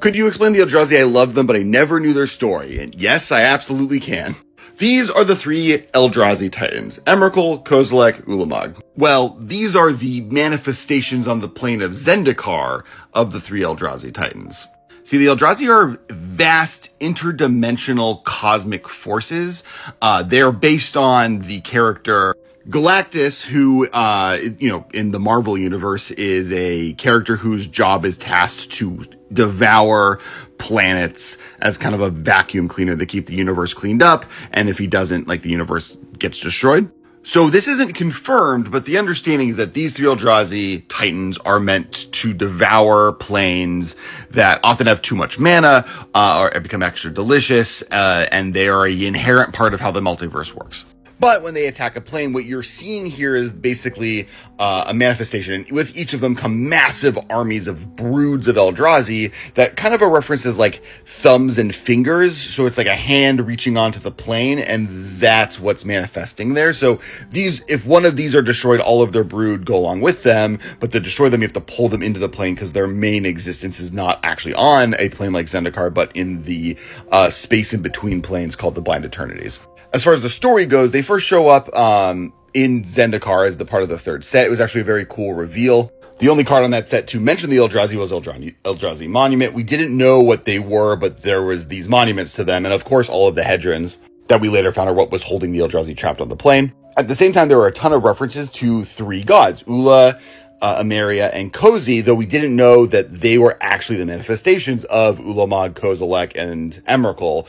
Could you explain the Eldrazi? I love them, but I never knew their story. And yes, I absolutely can. These are the three Eldrazi titans, Emrakul, Kozilek, Ulamog. Well, these are the manifestations on the plane of Zendikar of the three Eldrazi titans. See, the Eldrazi are vast interdimensional cosmic forces. They're based on the character Galactus, who, in the Marvel universe is a character whose job is tasked to devour planets as kind of a vacuum cleaner to keep the universe cleaned up. And if he doesn't, the universe gets destroyed. So this isn't confirmed, but the understanding is that these three Eldrazi titans are meant to devour planes that often have too much mana, or become extra delicious, and they are an inherent part of how the multiverse works. But when they attack a plane, what you're seeing here is basically a manifestation. And with each of them come massive armies of broods of Eldrazi that kind of a reference is like thumbs and fingers. So it's like a hand reaching onto the plane, and that's what's manifesting there. So if one of these are destroyed, all of their brood go along with them. But to destroy them, you have to pull them into the plane because their main existence is not actually on a plane like Zendikar, but in the space in between planes called the Blind Eternities. As far as the story goes, they first show up in Zendikar as the part of the third set. It was actually a very cool reveal. The only card on that set to mention the Eldrazi was Eldrazi Monument. We didn't know what they were, but there was these monuments to them. And of course, all of the Hedrons that we later found are what was holding the Eldrazi trapped on the plane. At the same time, there were a ton of references to three gods, Ula, Emeria, and Cozy, though we didn't know that they were actually the manifestations of Ulamog, Kozilek, and Emrakul.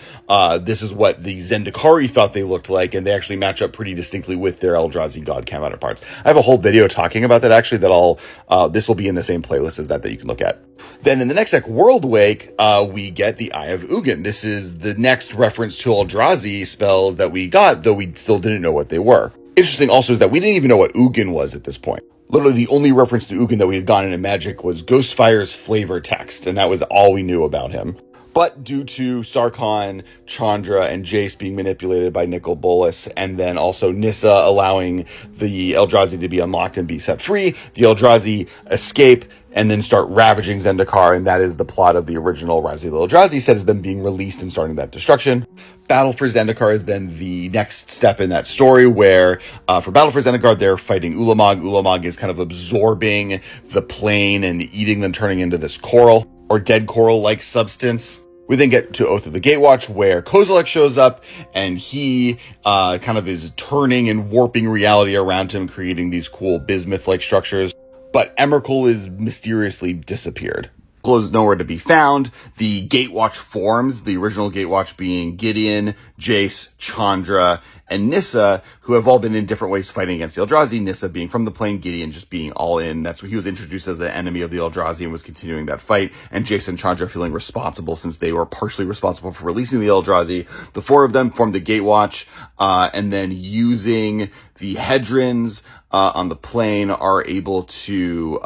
This is what the Zendikari thought they looked like, and they actually match up pretty distinctly with their Eldrazi god counterparts. I have a whole video talking about that, actually, this will be in the same playlist as that you can look at. Then in the next deck, World Wake, we get the Eye of Ugin. This is the next reference to Eldrazi spells that we got, though we still didn't know what they were. Interesting also is that we didn't even know what Ugin was at this point. Literally, the only reference to Ugin that we had gotten in Magic was Ghostfire's flavor text, and that was all we knew about him. But due to Sarkhan, Chandra, and Jace being manipulated by Nicol Bolas, and then also Nissa allowing the Eldrazi to be unlocked and be set free, the Eldrazi escape and then start ravaging Zendikar, and that is the plot of the original Rise of the Eldrazi set, is them being released and starting that destruction. Battle for Zendikar is then the next step in that story, where for Battle for Zendikar, they're fighting Ulamog. Ulamog is kind of absorbing the plane and eating them, turning into this coral, or dead coral-like substance. We then get to Oath of the Gatewatch, where Kozilek shows up, and he kind of is turning and warping reality around him, creating these cool bismuth-like structures. But Emrakul is mysteriously disappeared. Emrakul is nowhere to be found. The Gatewatch forms, the original Gatewatch being Gideon, Jace, Chandra, and Nissa, who have all been in different ways fighting against the Eldrazi. Nissa being from the plane, Gideon just being all in. That's where he was introduced as an enemy of the Eldrazi and was continuing that fight. And Jace and Chandra feeling responsible since they were partially responsible for releasing the Eldrazi. The four of them formed the Gatewatch, and then using the Hedrons on the plane are able to,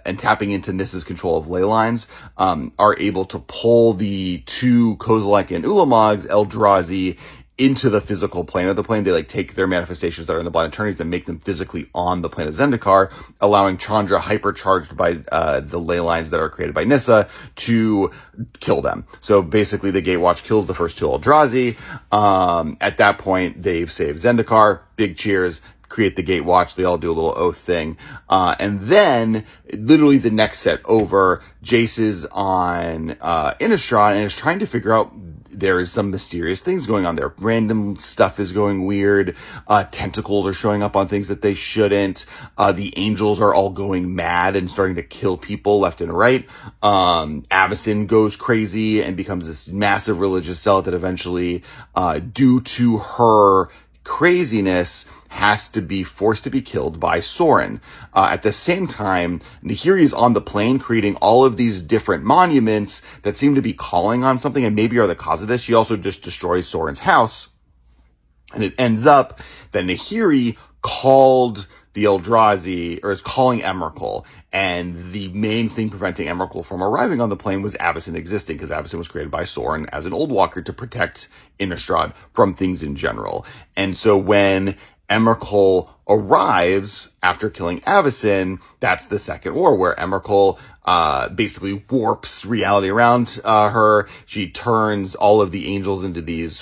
and tapping into Nissa's control of ley lines, are able to pull the two Kozilek and Ulamog's Eldrazi into the physical plane of the plane. They take their manifestations that are in the Blind Eternities and make them physically on the plane of Zendikar, allowing Chandra, hypercharged by the ley lines that are created by Nissa, to kill them. So basically the Gatewatch kills the first two Eldrazi. At that point, they've saved Zendikar. Big cheers. Create the Gatewatch. They all do a little oath thing. And then literally the next set over, Jace is on Innistrad and is trying to figure out there is some mysterious things going on there. Random stuff is going weird. Tentacles are showing up on things that they shouldn't. The angels are all going mad and starting to kill people left and right. Avacyn goes crazy and becomes this massive religious zealot that eventually, due to her craziness, has to be forced to be killed by Sorin. At the same time, Nahiri is on the plane creating all of these different monuments that seem to be calling on something and maybe are the cause of this. She also just destroys Sorin's house. And it ends up that Nahiri called the Eldrazi, or is calling Emrakul. And the main thing preventing Emrakul from arriving on the plane was Avacyn existing, because Avacyn was created by Sorin as an Old Walker to protect Innistrad from things in general. And so when Emrakul arrives after killing Avacyn. That's the second war where Emrakul basically warps reality around her. She turns all of the angels into these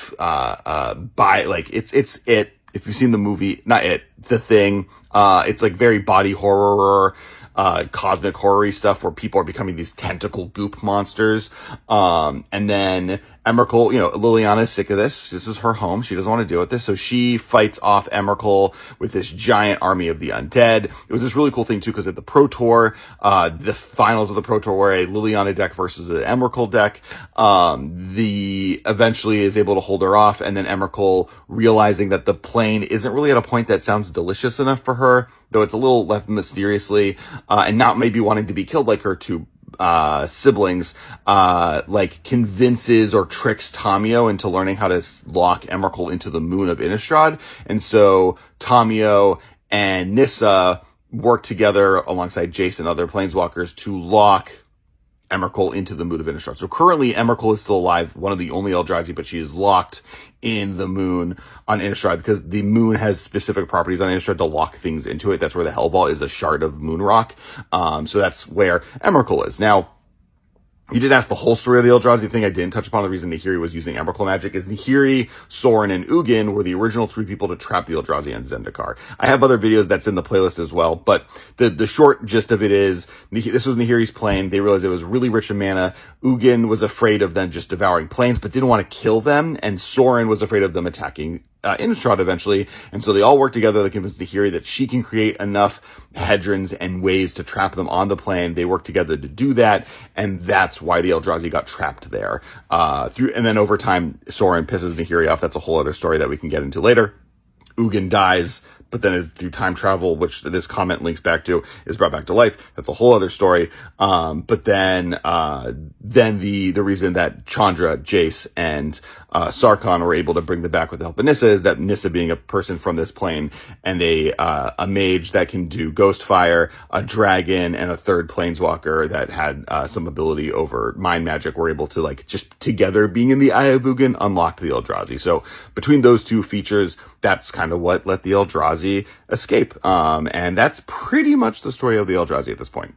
if you've seen the movie, not it, The Thing, it's like very body horror, cosmic horror stuff where people are becoming these tentacle goop monsters. And then Emrakul, Liliana's sick of this. This is her home. She doesn't want to deal with this. So she fights off Emrakul with this giant army of the undead. It was this really cool thing too, because at the Pro Tour, the finals of the Pro Tour were a Liliana deck versus an Emrakul deck. The eventually is able to hold her off, and then Emrakul, realizing that the plane isn't really at a point that sounds delicious enough for her, though it's a little left mysteriously, and not maybe wanting to be killed like her two siblings, convinces or tricks Tamio into learning how to lock Emrakul into the moon of Innistrad. And so Tamio and Nissa work together alongside Jace and other planeswalkers to lock Emrakul into the moon of Innistrad. So currently Emrakul is still alive, one of the only Eldrazi, but she is locked in the moon on Innistrad because the moon has specific properties on Innistrad to lock things into it. That's where the Hellvault is, a shard of moon rock. So that's where Emrakul is. Now, you did ask the whole story of the Eldrazi thing. I didn't touch upon the reason Nahiri was using Emrakul magic is Nahiri, Sorin, and Ugin were the original 3 people to trap the Eldrazi on Zendikar. I have other videos that's in the playlist as well, but the short gist of it is this was Nahiri's plane. They realized it was really rich in mana. Ugin was afraid of them just devouring planes, but didn't want to kill them, and Sorin was afraid of them attacking Innistrad eventually, and so they all work together to convince Nahiri that she can create enough hedrons and ways to trap them on the plane. They work together to do that, and that's why the Eldrazi got trapped there. And then over time, Sorin pisses Nahiri off. That's a whole other story that we can get into later. Ugin dies, but then through time travel, which this comment links back to, is brought back to life. That's a whole other story. But then the reason that Chandra, Jace, and Sarkhan were able to bring them back with the help of Nissa is that Nissa, being a person from this plane and a mage that can do ghost fire, a dragon, and a third planeswalker that had some ability over mind magic, were able to just together being in the Eye of Ugin unlock the Eldrazi. So between those two features, that's kind of what let the Eldrazi escape. And that's pretty much the story of the Eldrazi at this point.